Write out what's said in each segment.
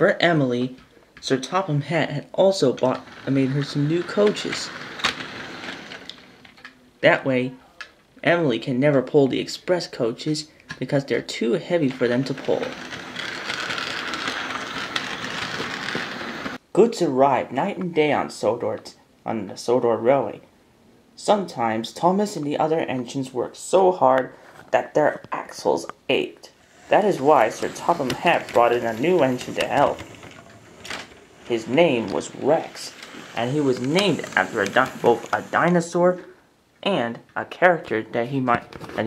For Emily, Sir Topham Hatt had also made her some new coaches. That way, Emily can never pull the express coaches because they're too heavy for them to pull. Goods arrive night and day on the Sodor Railway. Sometimes Thomas and the other engines worked so hard that their axles ached. That is why Sir Topham Hatt brought in a new engine to help. His name was Rex, and he was named after both a dinosaur and a character that he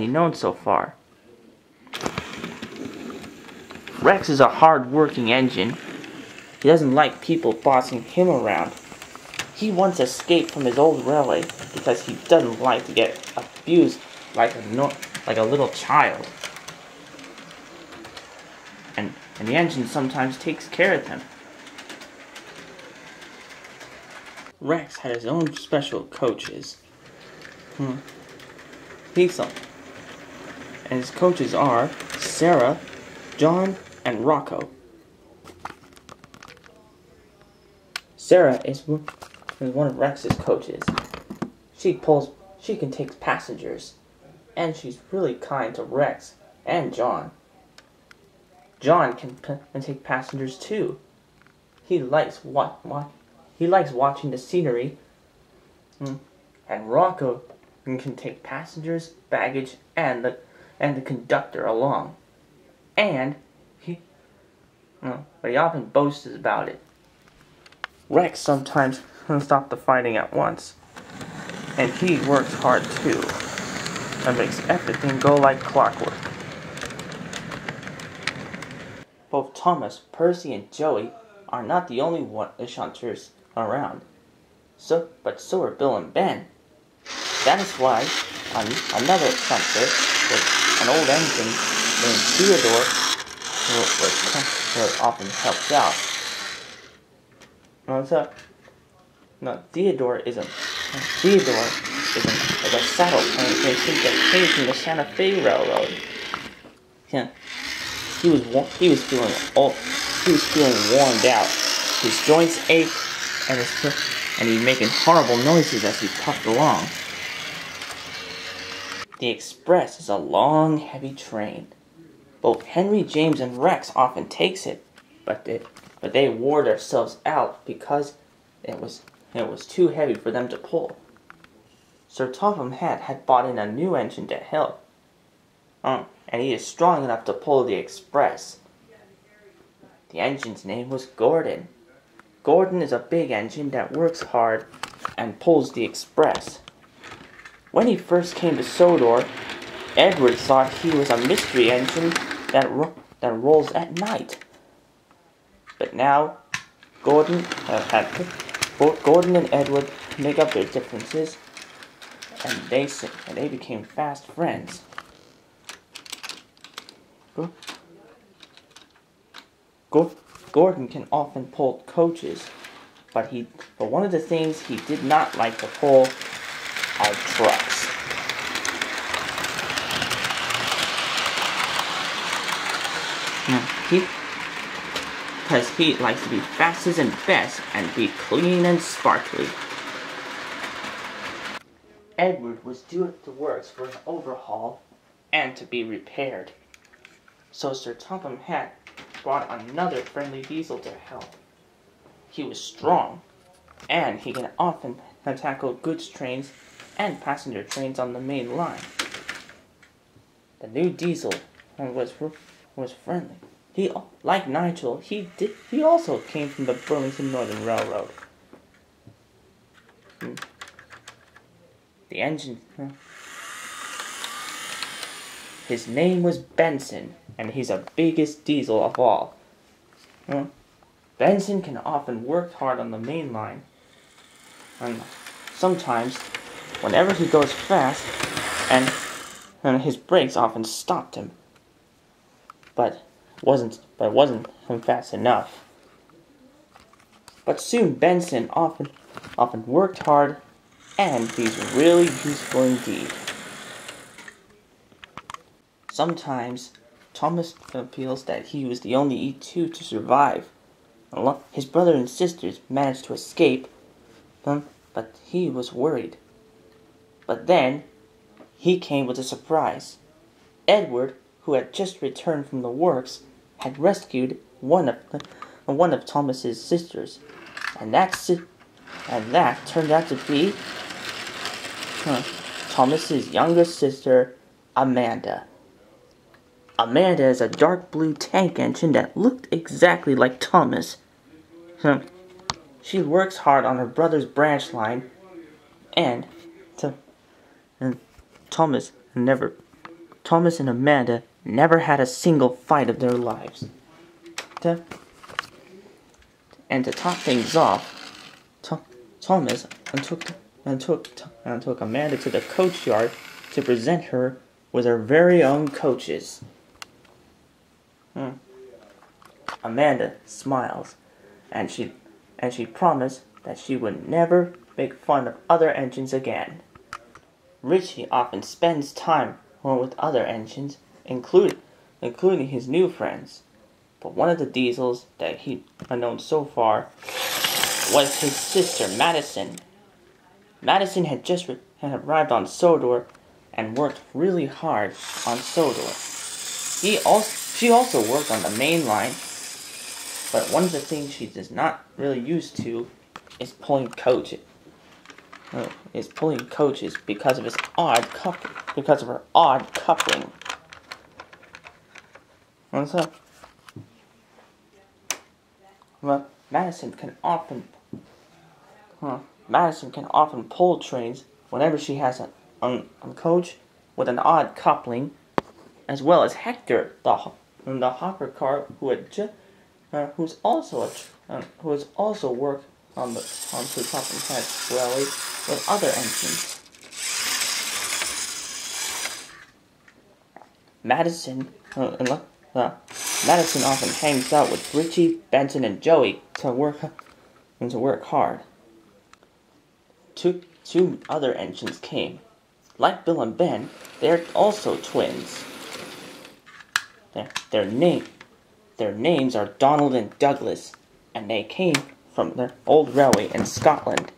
known so far. Rex is a hard-working engine. He doesn't like people bossing him around. He once escaped from his old railway because he doesn't like to get abused like a little child. And the engine sometimes takes care of him. Rex had his own special coaches. And his coaches are Sarah, John, and Rocco. Sarah is one of Rex's coaches. She can take passengers, and she's really kind to Rex and John. John can take passengers too. He likes watching the scenery. And Rocco can take passengers, baggage, and the conductor along. But he often boasts about it. Rex sometimes stop the fighting at once, and he works hard too, and makes everything go like clockwork. Both Thomas, Percy, and Joey are not the only enchanters around, but so are Bill and Ben. That is why another enchanter with an old engine named Theodore was often helped out. Theodore is like a saddle plane that came from the Santa Fe Railroad. Yeah, he was feeling worn out. His joints ached, and he's making horrible noises as he puffed along. The Express is a long, heavy train. Both Henry, James, and Rex often takes it, but they wore themselves out because it was too heavy for them to pull. Sir Topham Hatt had bought in a new engine to help, and he is strong enough to pull the Express. The engine's name was Gordon. Gordon is a big engine that works hard and pulls the Express. When he first came to Sodor, Edward thought he was a mystery engine that rolls at night. But now, Gordon and Edward make up their differences, and they became fast friends. Gordon can often pull coaches, but one of the things he did not like to pull are trucks. Because he likes to be fastest and best and be clean and sparkly. Edward was due at the works for an overhaul and to be repaired. So Sir Topham Hatt brought another friendly diesel to help. He was strong, and he can often tackle goods trains and passenger trains on the main line. The new diesel was friendly. Like Nigel, he also came from the Burlington Northern Railroad. The engine, his name was Benson, and he's the biggest diesel of all. Benson can often work hard on the main line, and sometimes, whenever he goes fast, and his brakes often stopped him, but wasn't fast enough. But soon Benson often worked hard, and he's really useful indeed. Sometimes Thomas feels that he was the only E2 to survive, His brother and sisters managed to escape, but he was worried. But then, he came with a surprise. Edward, who had just returned from the works, had rescued one of Thomas's sisters, and that turned out to be Thomas's younger sister, Amanda. Amanda is a dark blue tank engine that looked exactly like Thomas. She works hard on her brother's branch line, and Thomas and Amanda never had a single fight of their lives. And to top things off, Thomas took Amanda to the coach yard to present her with her very own coaches. Amanda smiles, and she promised that she would never make fun of other engines again. Richie often spends time with other engines, including his new friends. But one of the diesels that he had known so far was his sister, Madison. Madison had just arrived on Sodor and worked really hard on Sodor. She also worked on the main line, but one of the things she is not really used to is pulling coaches. Because of her odd coupling. What's up? Well, Madison can often pull trains whenever she has a coach with an odd coupling, as well as Hector, the hopper car, who has also worked on Sir Topham Hatt's rally with other engines. Madison often hangs out with Richie, Benson, and Joey to work hard. Two other engines came. Like Bill and Ben, they're also twins. Their names are Donald and Douglas, and they came from their old railway in Scotland.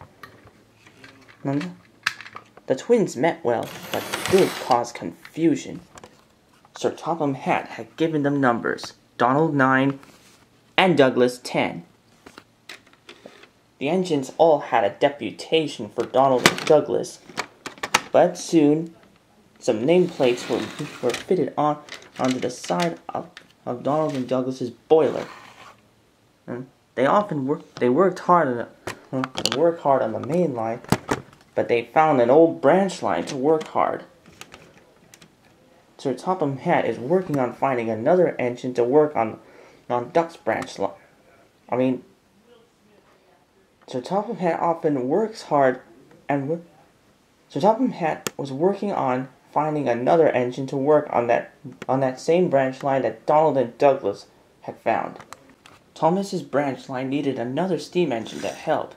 The twins met well, but did cause confusion. Sir Topham Hatt had given them numbers, Donald 9 and Douglas 10. The engines all had a deputation for Donald and Douglas, but soon some nameplates were fitted onto the side of Donald and Douglas's boiler. They worked hard on the main line, but they found an old branch line to work hard. Sir Topham Hatt is working on finding another engine to work on Duck's branch line. Sir Topham Hatt often works hard, and Sir Topham Hatt was working on finding another engine to work on that same branch line that Donald and Douglas had found. Thomas's branch line needed another steam engine to help.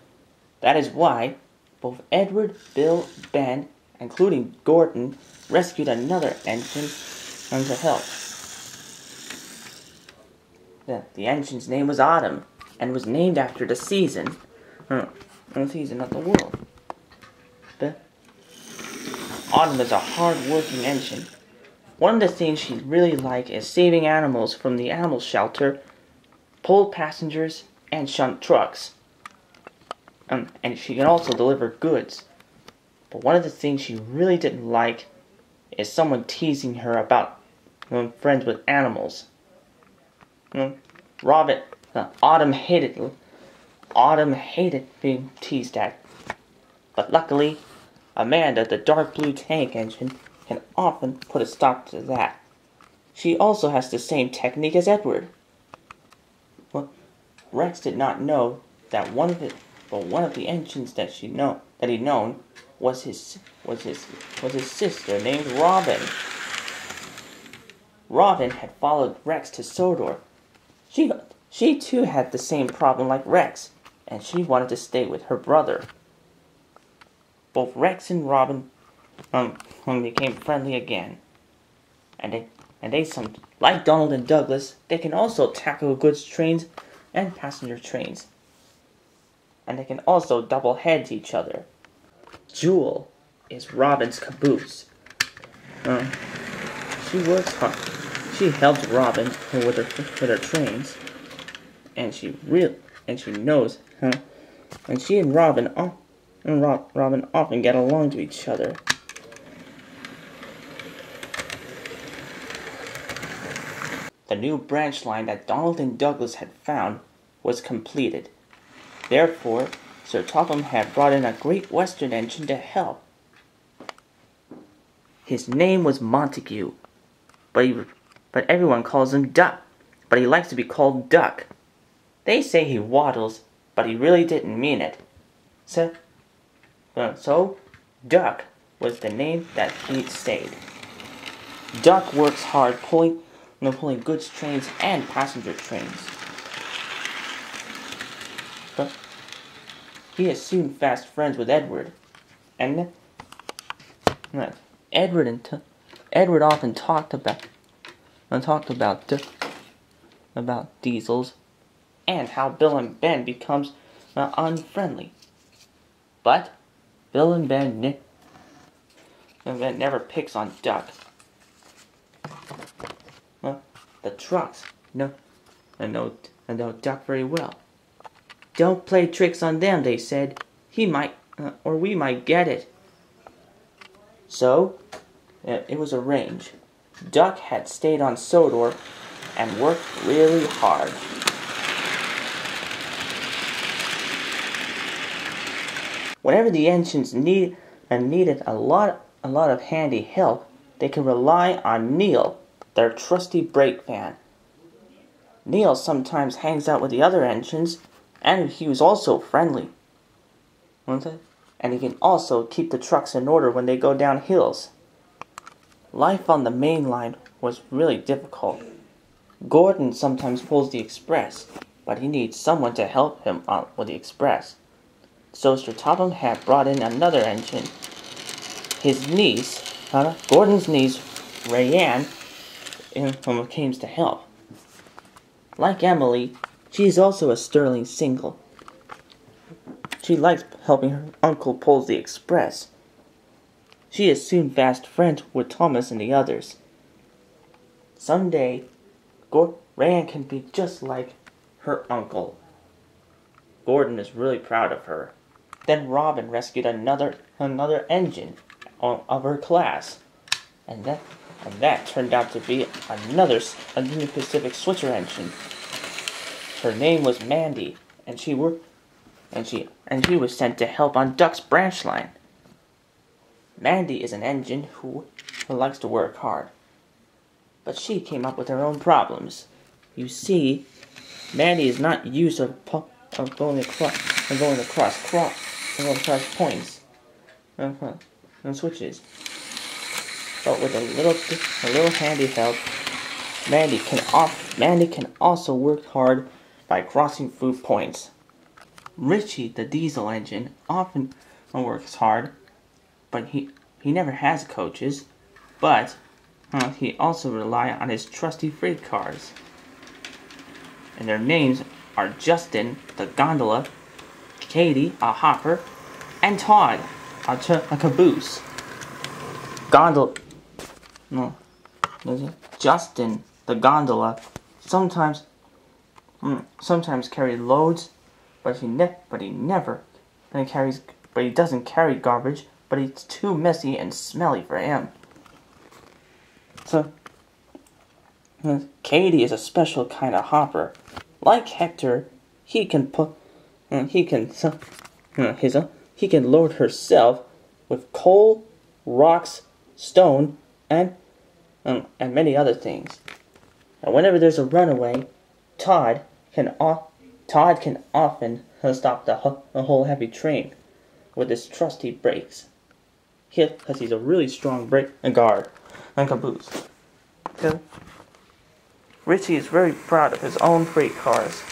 That is why both Edward, Bill, Ben, including Gordon, rescued another engine to help. The engine's name was Autumn, and was named after the season of the world. Autumn is a hard-working engine. One of the things she really likes is saving animals from the animal shelter, pull passengers, and shunt trucks. And she can also deliver goods. But one of the things she really didn't like is someone teasing her about friends with animals. Autumn hated being teased at. But luckily, Amanda, the dark blue tank engine, can often put a stop to that. She also has the same technique as Edward. Rex did not know that one of the engines that he'd known was his sister named Robin. Robin had followed Rex to Sodor. She too had the same problem like Rex, and she wanted to stay with her brother. Both Rex and Robin became friendly again, and they like Donald and Douglas, they can also tackle goods trains and passenger trains. And they can also double head each other. Jewel is Robin's caboose. She works hard. She helps Robin with her trains, and she knows, and she and Robin often get along to each other. The new branch line that Donald and Douglas had found was completed. Therefore, Sir Topham had brought in a Great Western engine to help. His name was Montague, but everyone calls him Duck, but he likes to be called Duck. They say he waddles, but he really didn't mean it. So Duck was the name that he stayed. Duck works hard pulling goods trains and passenger trains. But he is soon fast friends with Edward, and Edward often talked about diesels and how Bill and Ben becomes unfriendly. But Bill and Ben never picks on Duck. The trucks know Duck very well. Don't play tricks on them, they said. He might, or we might get it. So, it was arranged. Duck had stayed on Sodor and worked really hard. Whenever the engines needed a lot of handy help, they could rely on Neil, their trusty brake van. Neil sometimes hangs out with the other engines, and he was also friendly. And he can also keep the trucks in order when they go down hills. Life on the main line was really difficult. Gordon sometimes pulls the express, but he needs someone to help him with the express. So Sir Topham had brought in another engine. His niece, Gordon's niece, Rayanne, came to help. Like Emily, she is also a sterling single. She likes helping her uncle pull the express. She is soon fast friends with Thomas and the others. Someday, Rayanne can be just like her uncle. Gordon is really proud of her. Then Robin rescued another engine of her class, and that turned out to be a Union Pacific switcher engine. Her name was Mandy, and she was sent to help on Duck's branch line. Mandy is an engine who likes to work hard, but she came up with her own problems. You see, Mandy is not used to going across points and switches. But with a little handy help, Mandy can also work hard by crossing through points. Richie, the diesel engine, often works hard, but he never has coaches. But he also relies on his trusty freight cars. And their names are Justin, the gondola, Katie, a hopper, and Todd, a caboose. Justin, the gondola, sometimes carry loads, but he doesn't carry garbage, but it's too messy and smelly for him. So, Katie is a special kind of hopper. Like Hector, he can load herself with coal, rocks, stone, and many other things. And whenever there's a runaway, Todd can often stop the whole heavy train with his trusty brakes. Because he's a really strong brake guard and caboose. Richie is very proud of his own freight cars.